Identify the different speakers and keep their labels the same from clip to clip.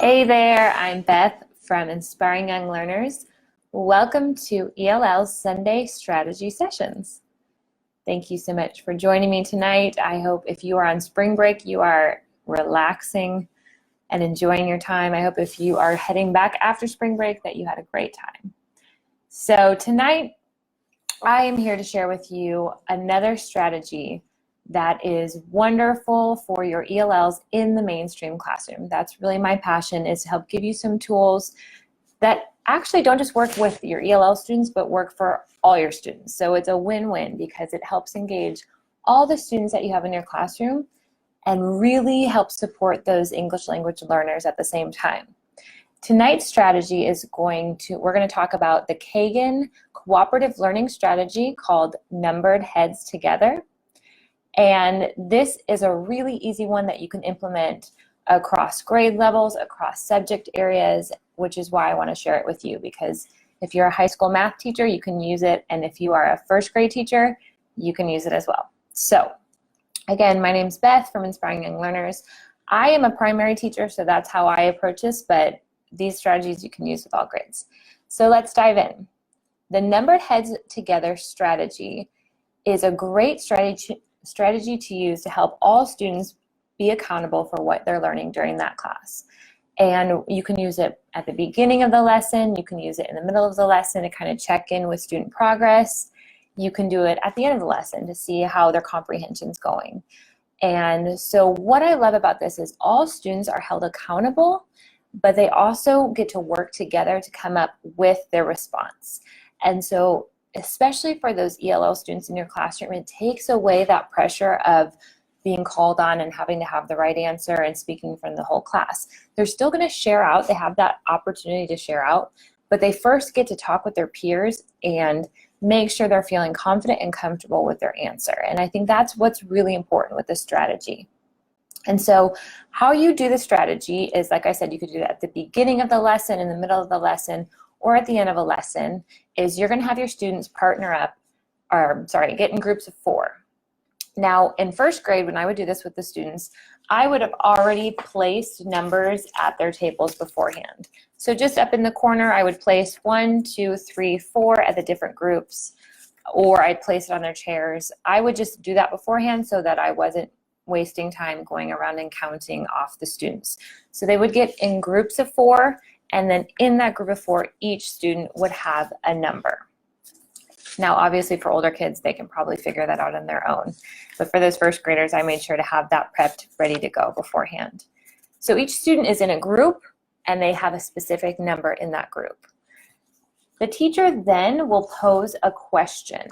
Speaker 1: Hey there, I'm Beth from Inspiring Young Learners. Welcome to ELL's Sunday Strategy Sessions. Thank you so much for joining me tonight. I hope if you are on spring break, you are relaxing and enjoying your time. I hope if you are heading back after spring break that you had a great time. So tonight, I am here to share with you another strategy that is wonderful for your ELLs in the mainstream classroom. That's really my passion, is to help give you some tools that actually don't just work with your ELL students, but work for all your students. So it's a win-win because it helps engage all the students that you have in your classroom and really helps support those English language learners at the same time. Tonight's strategy is we're going to talk about the Kagan cooperative learning strategy called Numbered Heads Together. And this is a really easy one that you can implement across grade levels, across subject areas, which is why I want to share it with you, because if you're a high school math teacher, you can use it, and if you are a first grade teacher, you can use it as well. So again, my name's Beth from Inspiring Young Learners. I am a primary teacher, so that's how I approach this, but these strategies you can use with all grades. So let's dive in. The Numbered Heads Together strategy is a great strategy to use to help all students be accountable for what they're learning during that class. And you can use it at the beginning of the lesson, you can use it in the middle of the lesson to kind of check in with student progress. You can do it at the end of the lesson to see how their comprehension's going. And so what I love about this is all students are held accountable, but they also get to work together to come up with their response. And so especially for those ELL students in your classroom, it takes away that pressure of being called on and having to have the right answer and speaking from the whole class. They're still going to share out, they have that opportunity to share out, but they first get to talk with their peers and make sure they're feeling confident and comfortable with their answer. And I think that's what's really important with this strategy. And so how you do the strategy is, like I said, you could do that at the beginning of the lesson, in the middle of the lesson, or at the end of a lesson, is you're going to have your students get in groups of 4. Now, in first grade, when I would do this with the students, I would have already placed numbers at their tables beforehand. So just up in the corner, I would place 1, 2, 3, 4 at the different groups, or I'd place it on their chairs. I would just do that beforehand so that I wasn't wasting time going around and counting off the students. So they would get in groups of 4, and then in that group of 4, each student would have a number. Now, obviously for older kids, they can probably figure that out on their own. But for those first graders, I made sure to have that prepped, ready to go beforehand. So each student is in a group, and they have a specific number in that group. The teacher then will pose a question.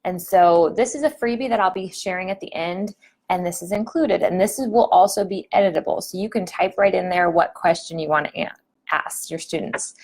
Speaker 1: And so this is a freebie that I'll be sharing at the end, and this is included. And this will also be editable. So you can type right in there what question you want to ask your students.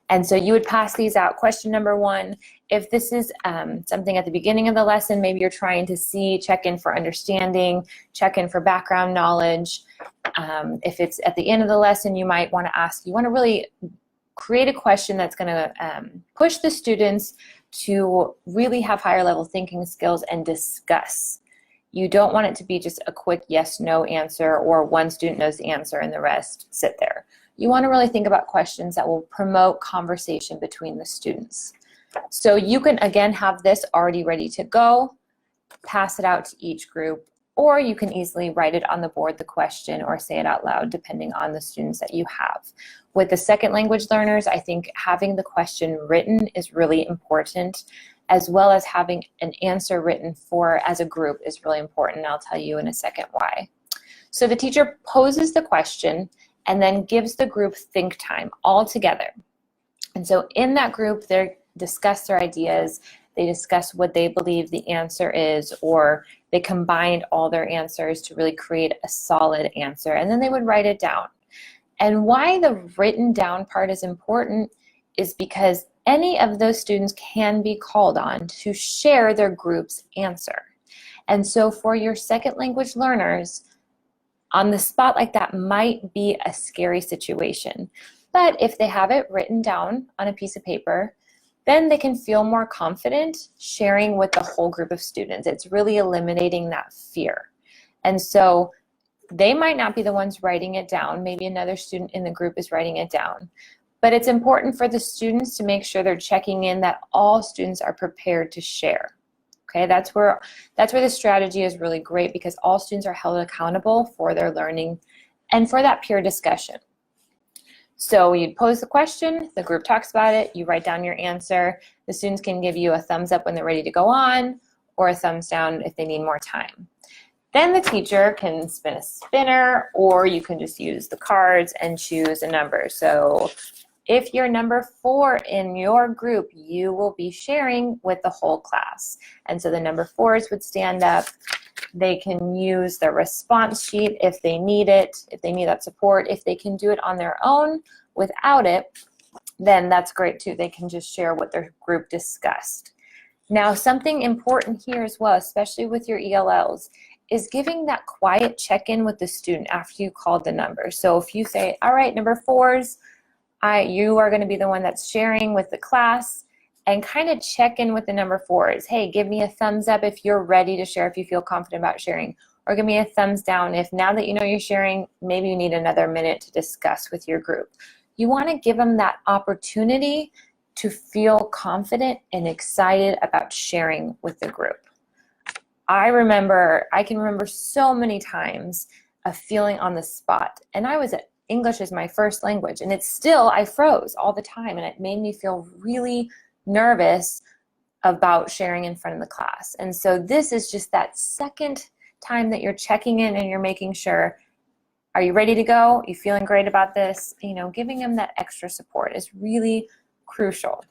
Speaker 1: And so you would pass these out. Question number 1, if this is something at the beginning of the lesson, maybe you're trying to check in for understanding, check in for background knowledge. If it's at the end of the lesson, you might want to really create a question that's going to push the students to really have higher level thinking skills and discuss. You don't want it to be just a quick yes, no answer, or one student knows the answer and the rest sit there. You want to really think about questions that will promote conversation between the students. So you can, again, have this already ready to go, pass it out to each group, or you can easily write it on the board, the question, or say it out loud, depending on the students that you have. With the second language learners, I think having the question written is really important, as well as having an answer written as a group is really important. And I'll tell you in a second why. So the teacher poses the question and then gives the group think time all together. And so in that group, they discuss their ideas, they discuss what they believe the answer is, or they combined all their answers to really create a solid answer, and then they would write it down. And why the written down part is important is because any of those students can be called on to share their group's answer. And so for your second language learners, on the spot like that might be a scary situation. But if they have it written down on a piece of paper, then they can feel more confident sharing with the whole group of students. It's really eliminating that fear. And so They might not be the ones writing it down. Maybe another student in the group is writing it down. But it's important for the students to make sure they're checking in that all students are prepared to share. Okay, that's where the strategy is really great, because all students are held accountable for their learning and for that peer discussion. So you pose the question, the group talks about it, you write down your answer. The students can give you a thumbs up when they're ready to go on, or a thumbs down if they need more time. Then the teacher can spin a spinner, or you can just use the cards and choose a number. So if you're number 4 in your group, you will be sharing with the whole class. And so the number 4s would stand up. They can use the response sheet if they need it, if they need that support. If they can do it on their own without it, then that's great too. They can just share what their group discussed. Now, something important here as well, especially with your ELLs, is giving that quiet check-in with the student after you called the number. So if you say, all right, number 4s, you are going to be the one that's sharing with the class, and kind of check in with the number 4s. Hey, give me a thumbs up if you're ready to share, if you feel confident about sharing, or give me a thumbs down if now that you know you're sharing, maybe you need another minute to discuss with your group. You want to give them that opportunity to feel confident and excited about sharing with the group. I can remember so many times of feeling on the spot, and English is my first language, and I froze all the time, and it made me feel really nervous about sharing in front of the class. And so this is just that second time that you're checking in and you're making sure, are you ready to go? You feeling great about this? Giving them that extra support is really crucial.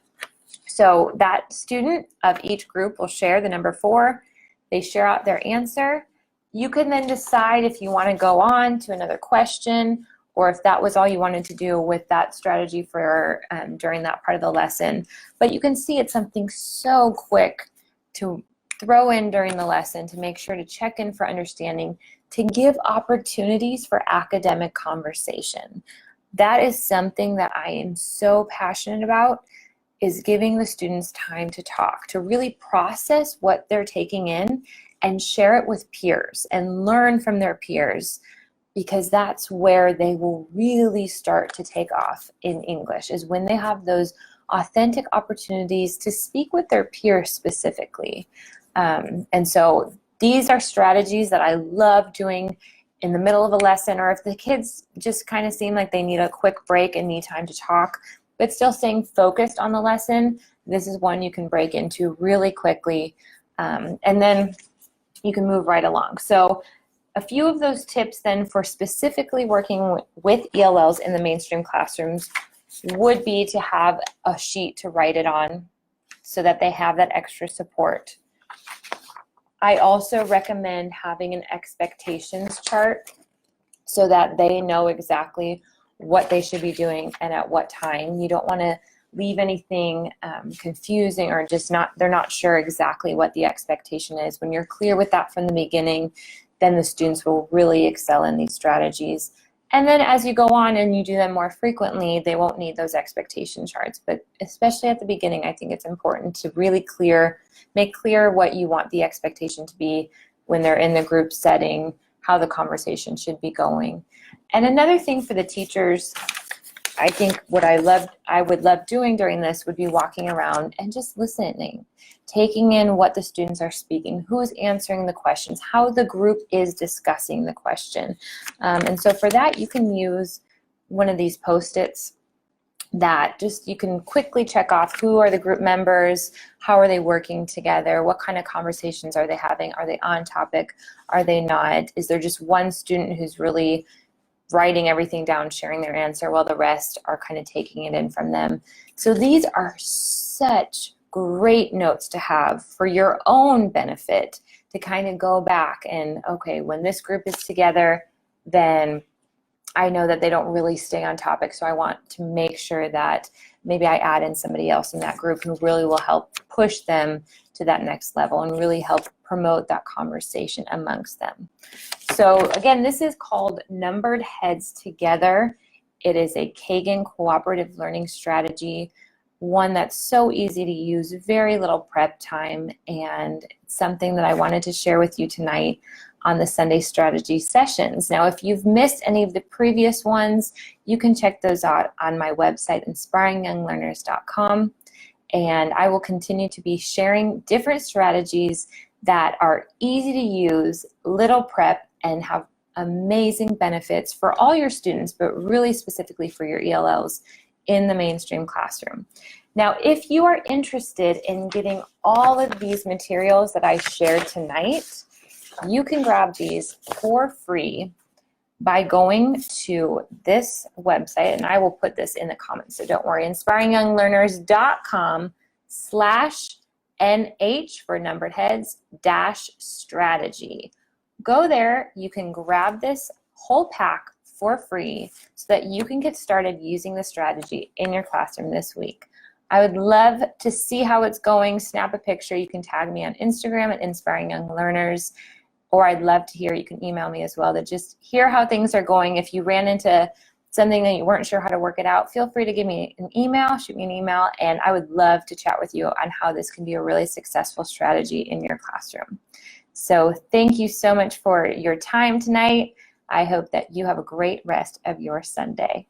Speaker 1: So that student of each group will share the number 4. They share out their answer. You can then decide if you want to go on to another question, or if that was all you wanted to do with that strategy for during that part of the lesson. But you can see it's something so quick to throw in during the lesson to make sure to check in for understanding, to give opportunities for academic conversation. That is something that I am so passionate about, is giving the students time to talk, to really process what they're taking in and share it with peers and learn from their peers, because that's where they will really start to take off in English, is when they have those authentic opportunities to speak with their peers specifically. And so these are strategies that I love doing in the middle of a lesson, or if the kids just kind of seem like they need a quick break and need time to talk, but still staying focused on the lesson. This is one you can break into really quickly, and then you can move right along. So a few of those tips then for specifically working with ELLs in the mainstream classrooms would be to have a sheet to write it on so that they have that extra support. I also recommend having an expectations chart so that they know exactly what they should be doing and at what time. You don't want to leave anything confusing, or just they're not sure exactly what the expectation is. When you're clear with that from the beginning, then the students will really excel in these strategies. And then as you go on and you do them more frequently, they won't need those expectation charts. But especially at the beginning, I think it's important to really make clear what you want the expectation to be when they're in the group setting, how the conversation should be going. And another thing for the teachers, I think what I would love doing during this would be walking around and just listening, taking in what the students are speaking, who's answering the questions, how the group is discussing the question. And so for that, you can use one of these Post-its that you can quickly check off who are the group members, how are they working together, what kind of conversations are they having, are they on topic, are they not, is there just one student who's really writing everything down, sharing their answer, while the rest are kind of taking it in from them. So these are such great notes to have for your own benefit, to kind of go back and, okay, when this group is together, then I know that they don't really stay on topic, so I want to make sure that maybe I add in somebody else in that group who really will help push them to that next level and really help promote that conversation amongst them. So again, this is called Numbered Heads Together. It is a Kagan cooperative learning strategy, one that's so easy to use, very little prep time, and something that I wanted to share with you tonight on the Sunday strategy sessions. Now, if you've missed any of the previous ones, you can check those out on my website, inspiringyounglearners.com. And I will continue to be sharing different strategies that are easy to use, little prep, and have amazing benefits for all your students, but really specifically for your ELLs in the mainstream classroom. Now, if you are interested in getting all of these materials that I shared tonight, you can grab these for free by going to this website, and I will put this in the comments, so don't worry, inspiringyounglearners.com/NH for numbered heads -strategy. Go there, you can grab this whole pack for free so that you can get started using the strategy in your classroom this week. I would love to see how it's going. Snap a picture. You can tag me on Instagram at Inspiring Young Learners, or I'd love to hear, you can email me as well, to just hear how things are going. If you ran into something that you weren't sure how to work it out, feel free to give me an email, shoot me an email, and I would love to chat with you on how this can be a really successful strategy in your classroom. So thank you so much for your time tonight. I hope that you have a great rest of your Sunday.